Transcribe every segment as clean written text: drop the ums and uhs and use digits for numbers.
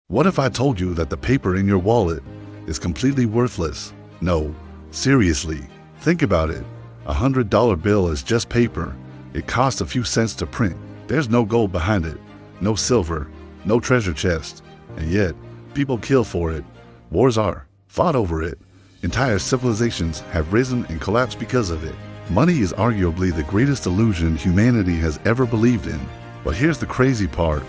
What if I told you that the paper in your wallet is completely worthless? No, seriously, think about it. $100 bill is just paper. It costs a few cents to print. There's no gold behind it, no silver, no treasure chest. And yet, people kill for it. Wars are fought over it. Entire civilizations have risen and collapsed because of it. Money is arguably the greatest illusion humanity has ever believed in. But here's the crazy part.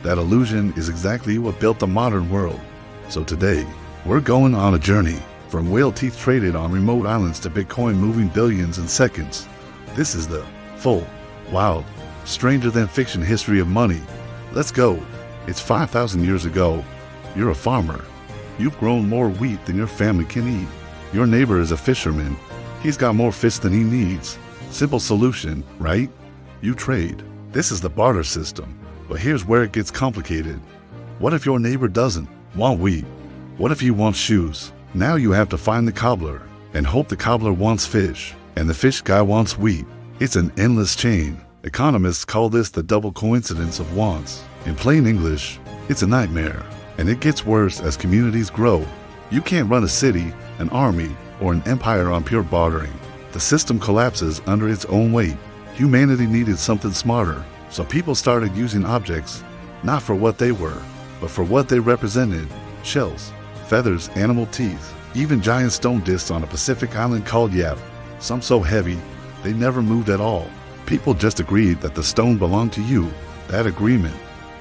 That illusion is exactly what built the modern world. So today, we're going on a journey from whale teeth traded on remote islands to Bitcoin moving billions in seconds. This is the full, wild, stranger than fiction history of money. Let's go. It's 5,000 years ago. You're a farmer. You've grown more wheat than your family can eat. Your neighbor is a fisherman. He's got more fish than he needs. Simple solution, right? You trade. This is the barter system. But here's where it gets complicated. What if your neighbor doesn't want wheat? What if he wants shoes? Now you have to find the cobbler and hope the cobbler wants fish and the fish guy wants wheat. It's an endless chain. Economists call this the double coincidence of wants. In plain English, it's a nightmare. And it gets worse as communities grow. You can't run a city, an army, or an empire on pure bartering. The system collapses under its own weight. Humanity needed something smarter, so people started using objects, not for what they were, but for what they represented. Shells, feathers, animal teeth, even giant stone discs on a Pacific island called Yap. Some so heavy, they never moved at all. People just agreed that the stone belonged to you. That agreement,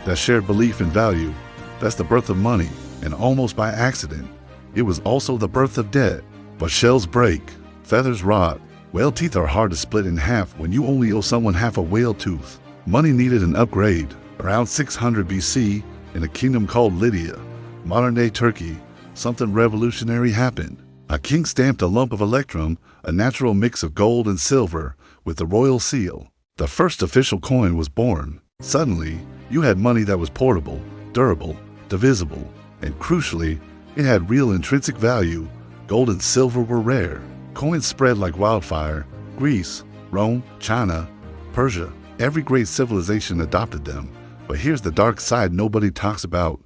that shared belief in value, that's the birth of money, and almost by accident, it was also the birth of debt. But shells break, feathers rot, whale teeth are hard to split in half when you only owe someone half a whale tooth. Money needed an upgrade. Around 600 BC, in a kingdom called Lydia, modern-day Turkey, something revolutionary happened. A king stamped a lump of electrum, a natural mix of gold and silver, with the royal seal. The first official coin was born. Suddenly, you had money that was portable, durable, divisible, and crucially, it had real intrinsic value. Gold and silver were rare. Coins spread like wildfire. Greece, Rome, China, Persia, every great civilization adopted them. But here's the dark side nobody talks about.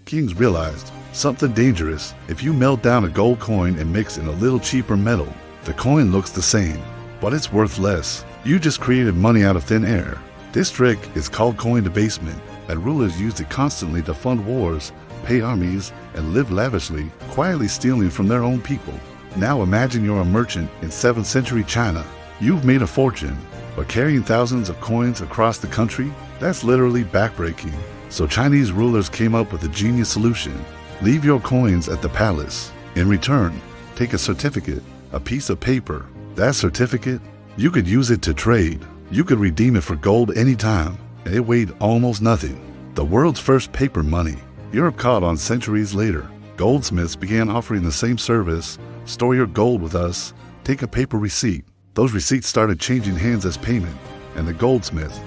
Kings realized something dangerous. If you melt down a gold coin and mix in a little cheaper metal, the coin looks the same, but it's worth less. You just created money out of thin air. This trick is called coin debasement, and rulers used it constantly to fund wars, pay armies, and live lavishly, quietly stealing from their own people. Now imagine you're a merchant in 7th century China. You've made a fortune, but carrying thousands of coins across the country, that's literally backbreaking. So Chinese rulers came up with a genius solution. Leave your coins at the palace. In return, take a certificate, a piece of paper. That certificate, you could use it to trade. You could redeem it for gold anytime, and it weighed almost nothing. The world's first paper money. Europe caught on centuries later. Goldsmiths began offering the same service. Store your gold with us. Take a paper receipt. Those receipts started changing hands as payment, and the goldsmith,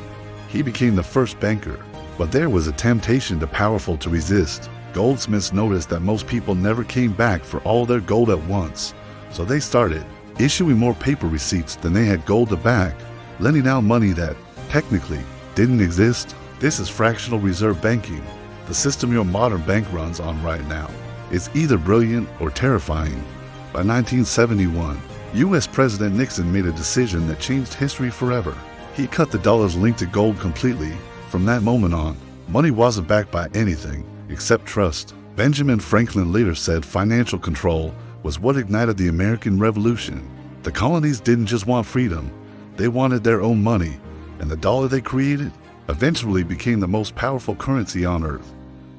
he became the first banker. But there was a temptation too powerful to resist. Goldsmiths noticed that most people never came back for all their gold at once, so they started issuing more paper receipts than they had gold to back, lending out money that, technically, didn't exist. This is fractional reserve banking, the system your modern bank runs on right now. It's either brilliant or terrifying. By 1971, U.S. President Nixon made a decision that changed history forever. He cut the dollars linked to gold completely. From that moment on, money wasn't backed by anything except trust. Benjamin Franklin later said financial control was what ignited the American Revolution. The colonies didn't just want freedom, they wanted their own money, and the dollar they created eventually became the most powerful currency on earth.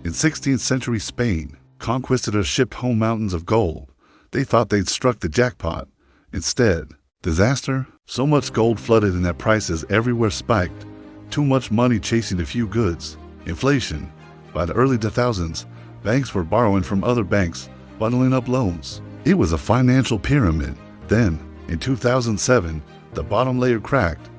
In 16th century Spain, conquistadors shipped home mountains of gold. They thought they'd struck the jackpot. Instead, disaster, so much gold flooded in that prices everywhere spiked. Too much money chasing a few goods. Inflation. By the early 2000s, banks were borrowing from other banks, bundling up loans. It was a financial pyramid. Then, in 2007, the bottom layer cracked.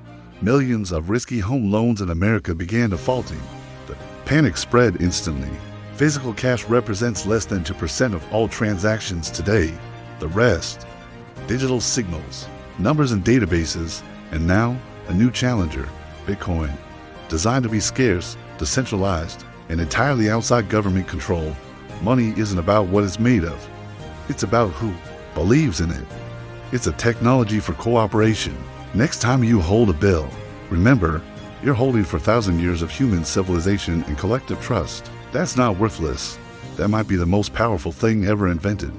Millions of risky home loans in America began defaulting. The panic spread instantly. Physical cash represents less than 2% of all transactions today. The rest, digital signals, numbers and databases, and now a new challenger, Bitcoin. Designed to be scarce, decentralized, and entirely outside government control. Money isn't about what it's made of. It's about who believes in it. It's a technology for cooperation. Next time you hold a bill, remember, you're holding for 1,000 years of human civilization and collective trust. That's not worthless. That might be the most powerful thing ever invented.